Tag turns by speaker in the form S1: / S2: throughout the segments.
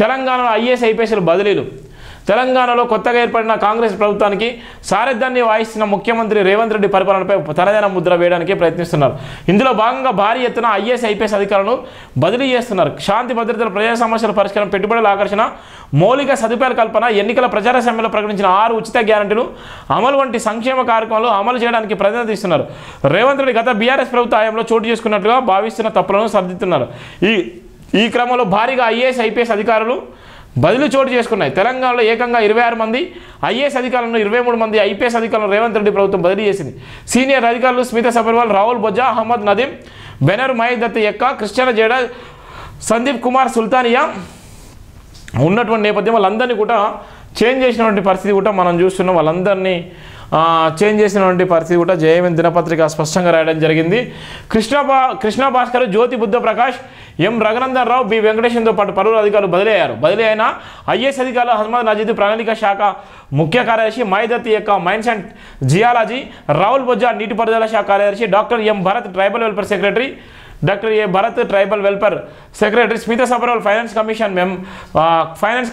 S1: తెలంగాణలో ఐఏఎస్ ఐపీఎస్ల బదిలీలు. తెలంగాణలో కొత్తగా ఏర్పడిన కాంగ్రెస్ ప్రభుత్వానికి సారథ్యాన్ని వాయిస్తున్న ముఖ్యమంత్రి రేవంత్ రెడ్డి పరిపాలనపై తనదైన ముద్ర వేయడానికి ప్రయత్నిస్తున్నారు. ఇందులో భాగంగా భారీ ఎత్తున ఐఏఎస్ ఐపీఎస్ అధికారులను బదిలీ చేస్తున్నారు. శాంతి భద్రతల, ప్రజా సమస్యల పరిష్కారం, పెట్టుబడుల ఆకర్షణ, మౌలిక సదుపాయాల కల్పన, ఎన్నికల ప్రచార సమయంలో ప్రకటించిన 6 ఉచిత గ్యారంటీలు అమలు వంటి సంక్షేమ కార్యక్రమాలు అమలు చేయడానికి ప్రయత్నిస్తున్నారు. రేవంత్ రెడ్డి గత బీఆర్ఎస్ ప్రభుత్వ హయాంలో చోటు చేసుకున్నట్లుగా భావిస్తున్న తప్పులను సరిదిద్దుతున్నారు. ఈ క్రమంలో భారీగా ఐఏఎస్ ఐపీఎస్ అధికారులు బదిలీ చోటు చేసుకున్నాయి. తెలంగాణలో ఏకంగా 26 మంది ఐఏఎస్ అధికారులను, 23 మంది ఐపీఎస్ అధికారులను రేవంత్ రెడ్డి ప్రభుత్వం బదిలీ చేసింది. సీనియర్ అధికారులు స్మితా సబర్వాల్, రాహుల్ బొజ్జా, అహ్మద్ నదీం, బెనర్ మహేష్ దత్ ఎక్క, కృష్ణ జేడా, సందీప్ కుమార్ సుల్తానియా ఉన్నటువంటి నేపథ్యం వాళ్ళందరినీ కూడా చేంజ్ చేసినటువంటి పరిస్థితి కూడా మనం చూస్తున్నాం. వాళ్ళందరినీ చేంజ్ చేసినటువంటి పరిస్థితి కూడా జయవేన్ దినపత్రిక స్పష్టంగా రాయడం జరిగింది. కృష్ణ భాస్కర్, జ్యోతి బుద్ధ ప్రకాష్, ఎం రఘునందన్ రావు, బి వెంకటేశ్వర్తో పాటు పలువురు అధికారులు బదిలీ అయ్యారు. బదిలీ అయిన ఐఏఎస్ అధికారులు అహ్మద్ నజీద్ ప్రణాళిక శాఖ ముఖ్య కార్యదర్శి, మహిదత్ యొక్క mines and geology, Rahul Bojja నీటిపారుదల శాఖ కార్యదర్శి, doctor M Bharat tribal welfare secretary, doctor A Bharat tribal welfare secretary, Smita Sabharwal finance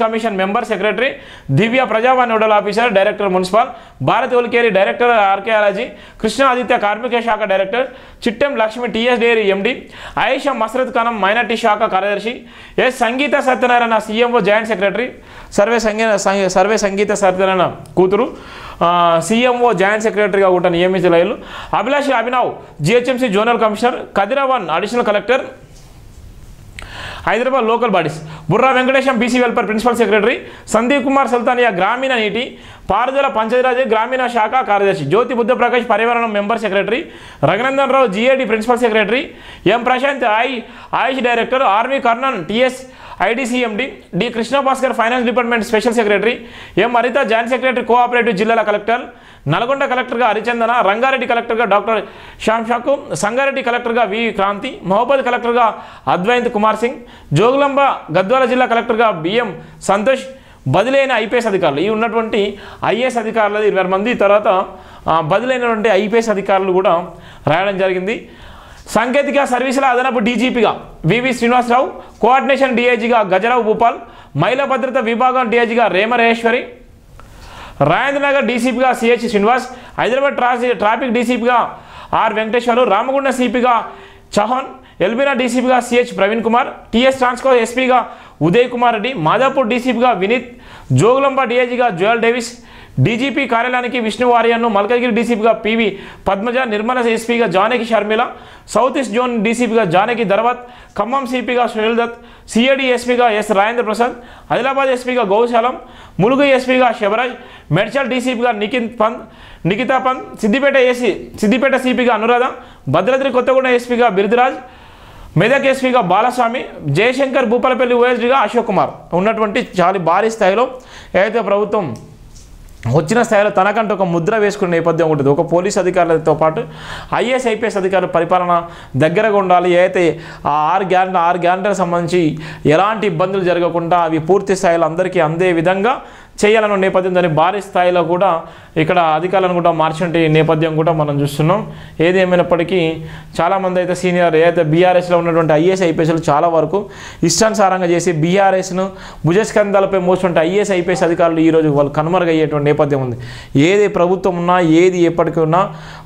S1: commission member secretary, Divya Prajavani nodal officer, director municipal, Bharat Olkeri director archaeology, Krishna Aditya కార్మిక శాఖ director, Chittem Lakshmi TS dairy MD, Ayesha Masrath Khanam minority శాఖ కార్యదర్శి, S Sangeetha Satyanarayana CMO joint secretary, సర్వే సంగీత సత్యనారాయణ కూతురు CMO joint సెక్రటరీగా కూడా నియమితులయ్యారు. Abhilash Abhinav GHMC zonal commissioner, Kadiravan additional collector Hyderabad local bodies, Burra Venkatesham BC welfare principal secretary, Sandeep Kumar Sultania గ్రామీణ నీటి పారుదల పంచాయతీరాజ్ గ్రామీణ శాఖ కార్యదర్శి, జ్యోతి బుద్ధ ప్రకాష్ పర్యావరణం member secretary, Raghunandan Rao GAD principal secretary, M Prashant AYUSH director, RV Karnan TS IDC MD, D Krishna Bhaskar finance department special secretary, M Haritha joint secretary cooperative జిల్లాల కలెక్టర్, నల్గొండ కలెక్టర్గా హరిచందన, రంగారెడ్డి కలెక్టర్గా డాక్టర్ శ్యామ్షాకు, సంగారెడ్డి కలెక్టర్గా వి క్రాంతి, మహబూబాద్ కలెక్టర్గా అద్వైంత్ కుమార్ సింగ్, జోగులాంబ గద్వాల జిల్లా కలెక్టర్గా బిఎం సంతోష్ బదిలైన ఐపీఎస్ అధికారులు. ఈ ఉన్నటువంటి ఐఏఎస్ అధికారులు 26 మంది తర్వాత బదిలైనటువంటి ఐపీఎస్ అధికారులు కూడా రాయడం జరిగింది. సాంకేతిక సర్వీసుల అదనపు డీజీపీగా వివి శ్రీనివాసరావు, కోఆర్డినేషన్ డీఐజీగా గజరావు భూపాల్, మహిళా భద్రత విభాగం డీఐజీగా రేమరేశ్వరి, రాజేంద్రనగర్ డీసీపీగా సిహెచ్ శ్రీనివాస్, హైదరాబాద్ ట్రాఫిక్ డీసీపీగా ఆర్ వెంకటేశ్వరు, రామగుండ సిపిగా చౌహాన్, ఎల్బీనా డీసీపీగా సిహెచ్ ప్రవీణ్ కుమార్, టీఎస్ ట్రాన్స్కో ఎస్పీగా ఉదయ్ కుమార్ రెడ్డి, మాదాపూర్ డీసీపీగా వినీత్, జోగులాంబ డీఐజీగా జోయల్ డేవిస్, డీజీపీ కార్యాలయానికి విష్ణు వారియన్ను, మల్కగిరి డీసీపీగా పివి పద్మజ, నిర్మల ఎస్పీగా Janaki Sharmila, south east zone డీసీపీగా జానకి ధర్వత్, ఖమ్మం సిపిగా సునీల్ దత్, సిఐడి ఎస్పీగా ఎస్ రాజేంద్ర ప్రసాద్, ఆదిలాబాద్ ఎస్పీగా గౌశాలం, ములుగు ఎస్పీగా శివరాజ్, మెడ్చల్ డీసీపీగా నిఖితా పంత్, సిద్దిపేట సిపిగా అనురాధ, భద్రాద్రి కొత్తగూడెం ఎస్పీగా బిరుదురాజ్, మెదక్ ఎస్పీగా బాలస్వామి, జయశంకర్ భూపాలపల్లి ఓఎస్డీగా అశోక్ కుమార్ ఉన్నటువంటి చాలా భారీ స్థాయిలో ఏదైతే ప్రభుత్వం వచ్చిన స్థాయిలో తనకంటూ ఒక ముద్ర వేసుకునే నేపథ్యం ఉంటుంది. ఒక పోలీస్ అధికారులతో పాటు ఐఏఎస్ ఐపీఎస్ అధికారుల పరిపాలన దగ్గరగా ఉండాలి. ఏదైతే ఆ 6 గ్యారంటీలకు సంబంధించి ఎలాంటి ఇబ్బందులు జరగకుండా అవి పూర్తి స్థాయిలో అందరికీ అందే విధంగా చేయాలన్న నేపథ్యం, దాని భారీ స్థాయిలో కూడా ఇక్కడ అధికారులను కూడా మార్చినట్టు నేపథ్యం కూడా మనం చూస్తున్నాం. ఏది ఏమైనప్పటికీ చాలామంది అయితే సీనియర్ ఏదైతే బీఆర్ఎస్లో ఉన్నటువంటి ఐఏఎస్ ఐపీఎస్లు చాలా వరకు ఇష్టానుసారంగా చేసి బీఆర్ఎస్ను భుజస్కంధాలపై మోసినటువంటి ఐఏఎస్ ఐపీఎస్ అధికారులు ఈరోజు వాళ్ళు కనుమరుగయ్యేటువంటి నేపథ్యం ఉంది. ఏది ప్రభుత్వం ఉన్నా, ఏది ఎప్పటికీ ఉన్నా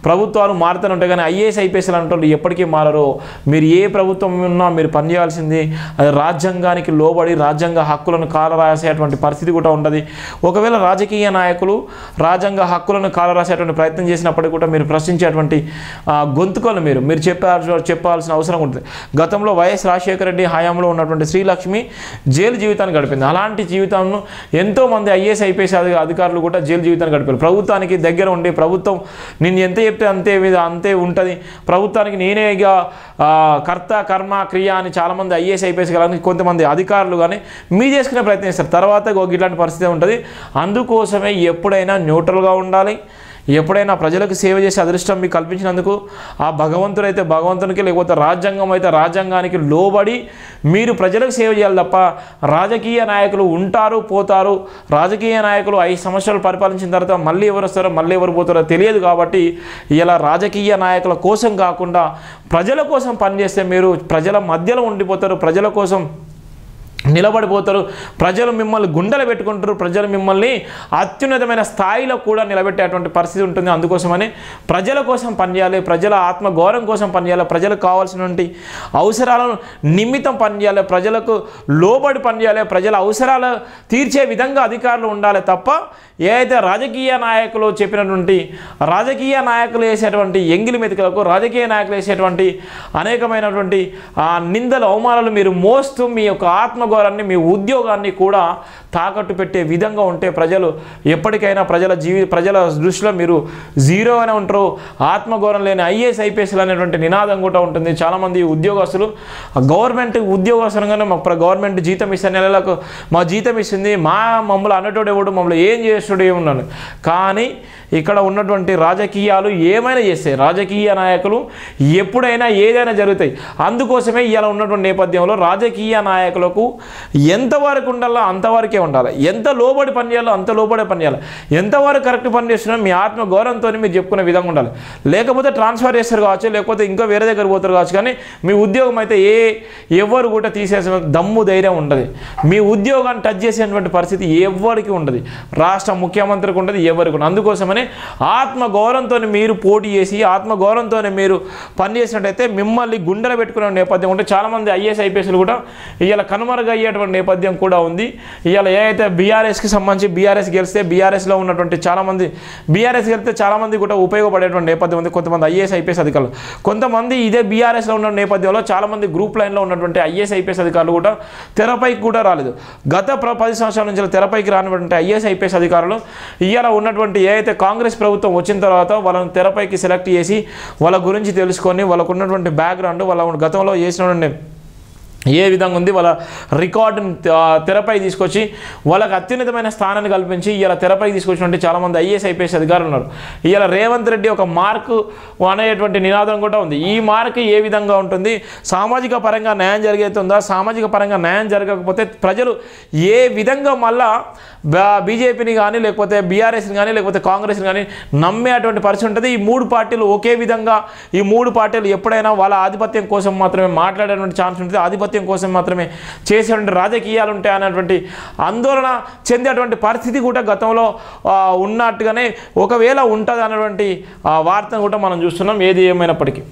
S1: ప్రభుత్వాలు మారుతూనే ఉంటాయి, కానీ ఐఏఎస్ ఐపీఎస్లు అంటే ఎప్పటికీ మారరు. మీరు ఏ ప్రభుత్వం ఉన్నా మీరు పనిచేయాల్సింది అది రాజ్యాంగానికి లోబడి రాజ్యాంగ హక్కులను కాలరాసేటువంటి పరిస్థితి కూడా ఉంటుంది. ఒకవేళ రాజకీయ నాయకులు రాజ్యాంగ హక్కులను కాలరాసేటువంటి ప్రయత్నం చేసినప్పటికీ కూడా మీరు ప్రశ్నించేటువంటి గొంతుకలు మీరు చెప్పాల్సిన అవసరం ఉంటుంది. గతంలో వైఎస్ రాజశేఖర రెడ్డి హయాంలో ఉన్నటువంటి శ్రీలక్ష్మి జైలు జీవితాన్ని గడిపింది. అలాంటి జీవితాలను ఎంతోమంది ఐఏఎస్ ఐపీఎస్ అధికారులు కూడా జైలు జీవితాన్ని గడిపారు. ప్రభుత్వానికి దగ్గర ఉండి ప్రభుత్వం నేను ఎంత చెప్తే అంతే ఉంటుంది, ప్రభుత్వానికి నేనేగా కర్త కర్మ క్రియ అని చాలామంది ఐఏఎస్ ఐపీఎస్ కానీ కొంతమంది అధికారులు కానీ మీ చేసుకునే ప్రయత్నం చేస్తారు. తర్వాత ఇట్లాంటి పరిస్థితి ఉంటుంది. అందుకోసమే ఎప్పుడైనా న్యూట్రల్గా ఉండాలి. ఎప్పుడైనా ప్రజలకు సేవ చేసే అదృష్టం మీకు కల్పించినందుకు ఆ భగవంతుడైతే భగవంతునికి, లేకపోతే రాజ్యాంగం అయితే రాజ్యాంగానికి లోబడి మీరు ప్రజలకు సేవ చేయాలి తప్ప రాజకీయ నాయకులు ఉంటారు పోతారు. రాజకీయ నాయకులు 5 సంవత్సరాలు పరిపాలించిన తర్వాత మళ్ళీ ఎవరు వస్తారో మళ్ళీ ఎవరు పోతారో తెలియదు. కాబట్టి ఇలా రాజకీయ నాయకుల కోసం కాకుండా ప్రజల కోసం పనిచేస్తే మీరు ప్రజల మధ్యలో ఉండిపోతారు. ప్రజల కోసం నిలబడిపోతారు. ప్రజలు మిమ్మల్ని గుండెలు పెట్టుకుంటారు. ప్రజలు మిమ్మల్ని అత్యున్నతమైన స్థాయిలో కూడా నిలబెట్టేటువంటి పరిస్థితి ఉంటుంది. అందుకోసమని ప్రజల కోసం పనిచేయాలి, ప్రజల ఆత్మగౌరవం కోసం పనిచేయాలి, ప్రజలకు కావాల్సినటువంటి అవసరాలను నిమిత్తం పనిచేయాలి, ప్రజలకు లోబడి పనిచేయాలి, ప్రజల అవసరాలు తీర్చే విధంగా అధికారులు ఉండాలి తప్ప ఏదైతే రాజకీయ నాయకులు చెప్పినటువంటి రాజకీయ నాయకులు వేసేటువంటి ఎంగిలి మెతుకులకు రాజకీయ నాయకులు వేసేటువంటి అనేకమైనటువంటి నిందలు అవమానాలు మీరు మోస్తూ మీ యొక్క ఆత్మగౌరవాన్ని మీ ఉద్యోగాన్ని కూడా తాకట్టు పెట్టే విధంగా ఉంటే ప్రజలు ఎప్పటికైనా ప్రజల దృష్టిలో మీరు జీరోగానే ఉంటారు. ఆత్మగౌరవం లేని ఐఏఎస్ ఐపీఎస్లు అనేటువంటి నినాదం కూడా ఉంటుంది. చాలామంది ఉద్యోగస్తులు గవర్నమెంట్ ఉద్యోగస్తులుగానే గవర్నమెంట్ జీతం ఇస్తే నెలలకు మా జీతం ఇస్తుంది, మమ్మల్ని అన్నటోడు ఎవడు, మమ్మల్ని ఏం చేస్తాడు ఏమున్నాను. కానీ ఇక్కడ ఉన్నటువంటి రాజకీయాలు ఏమైనా చేస్తాయి, రాజకీయ నాయకులు ఎప్పుడైనా ఏదైనా జరుగుతాయి. అందుకోసమే ఇలా ఉన్నటువంటి నేపథ్యంలో రాజకీయ నాయకులకు ఎంతవరకు ఉండాలో అంతవరకే ఉండాలి, ఎంత లోబడి పనిచేయాలో అంత లోబడే పనిచేయాలి, ఎంతవరకు కరెక్ట్ పని చేస్తున్నా మీ ఆత్మ గౌరవంతో మీరు చెప్పుకునే విధంగా ఉండాలి. లేకపోతే ట్రాన్స్ఫర్ చేస్తారు కావచ్చు, లేకపోతే ఇంకా వేరే దగ్గర పోతారు కావచ్చు, కానీ మీ ఉద్యోగం అయితే ఎవరు కూడా తీసేసిన దమ్ము ధైర్యం ఉండదు. మీ ఉద్యోగాన్ని టచ్ చేసేటువంటి పరిస్థితి ఎవరికి ఉండదు, రాష్ట్ర ముఖ్యమంత్రికి ఉండదు, ఎవరికి ఉండదు. అందుకోసమని ఆత్మగౌరవంతో మీరు పోటీ చేసి ఆత్మగౌరవంతో మీరు పనిచేసినట్టయితే మిమ్మల్ని గుండెలు పెట్టుకునే నేపథ్యం ఉంటే చాలామంది ఐఏఎస్ ఐపీఎస్లు కూడా ఇవాళ కనుమరుగయ్యేటువంటి నేపథ్యం కూడా ఉంది. ఇవాళ ఏదైతే బీఆర్ఎస్కి సంబంధించి బీఆర్ఎస్ గెలిస్తే బీఆర్ఎస్లో ఉన్నటువంటి చాలామంది బీఆర్ఎస్ గెలిస్తే చాలామంది కూడా ఉపయోగపడేటువంటి నేపథ్యం ఉంది. కొంతమంది ఐఏఎస్ ఐపీఎస్ అధికారులు, కొంతమంది ఇదే బీఆర్ఎస్లో ఉన్న నేపథ్యంలో చాలామంది గ్రూప్ లైన్లో ఉన్నటువంటి ఐఏఎస్ ఐపీఎస్ అధికారులు కూడా తెరపైకి కూడా రాలేదు. గత 10 సంవత్సరాల నుంచి తెరపైకి రానిటువంటి ఐఏఎస్ ఐపీఎస్ అధికారులు ఇవాళ ఉన్నటువంటి ఏదైతే కాంగ్రెస్ ప్రభుత్వం వచ్చిన తర్వాత వాళ్ళని తెరపైకి సెలెక్ట్ చేసి వాళ్ళ గురించి తెలుసుకొని వాళ్ళకు ఉన్నటువంటి బ్యాక్గ్రౌండ్ వాళ్ళ గతంలో చేసినటువంటి ఏ విధంగా ఉంది వాళ్ళ రికార్డుని తెరపై తీసుకొచ్చి వాళ్ళకి అత్యున్నతమైన స్థానాన్ని కల్పించి ఇలా తెరపై తీసుకొచ్చినటువంటి చాలామంది ఐఏఎస్ ఐపీఎస్ అధికారులు ఉన్నారు. ఇలా రేవంత్ రెడ్డి ఒక మార్కు అనేటువంటి నినాదం కూడా ఉంది. ఈ మార్కు ఏ విధంగా ఉంటుంది, సామాజిక పరంగా న్యాయం జరిగేతుందా, సామాజిక పరంగా న్యాయం జరగకపోతే ప్రజలు ఏ విధంగా మళ్ళా బీజేపీని కానీ లేకపోతే బీఆర్ఎస్ని కానీ లేకపోతే కాంగ్రెస్ని కానీ నమ్మేటువంటి పరిస్థితి ఉంటుంది. ఈ 3 పార్టీలు ఒకే విధంగా ఈ 3 పార్టీలు ఎప్పుడైనా వాళ్ళ ఆధిపత్యం కోసం మాత్రమే మాట్లాడేటువంటి ఛాన్స్ ఉంటుంది, ఆధిపత్యం కోసం మాత్రమే చేసేటువంటి రాజకీయాలు ఉంటాయి అనేటువంటి ఆందోళన చెందేటువంటి పరిస్థితి కూడా గతంలో ఉన్నట్టుగానే ఒకవేళ ఉంటుంది అన్నటువంటి వార్తను కూడా మనం చూస్తున్నాం. ఏది ఏమైనప్పటికీ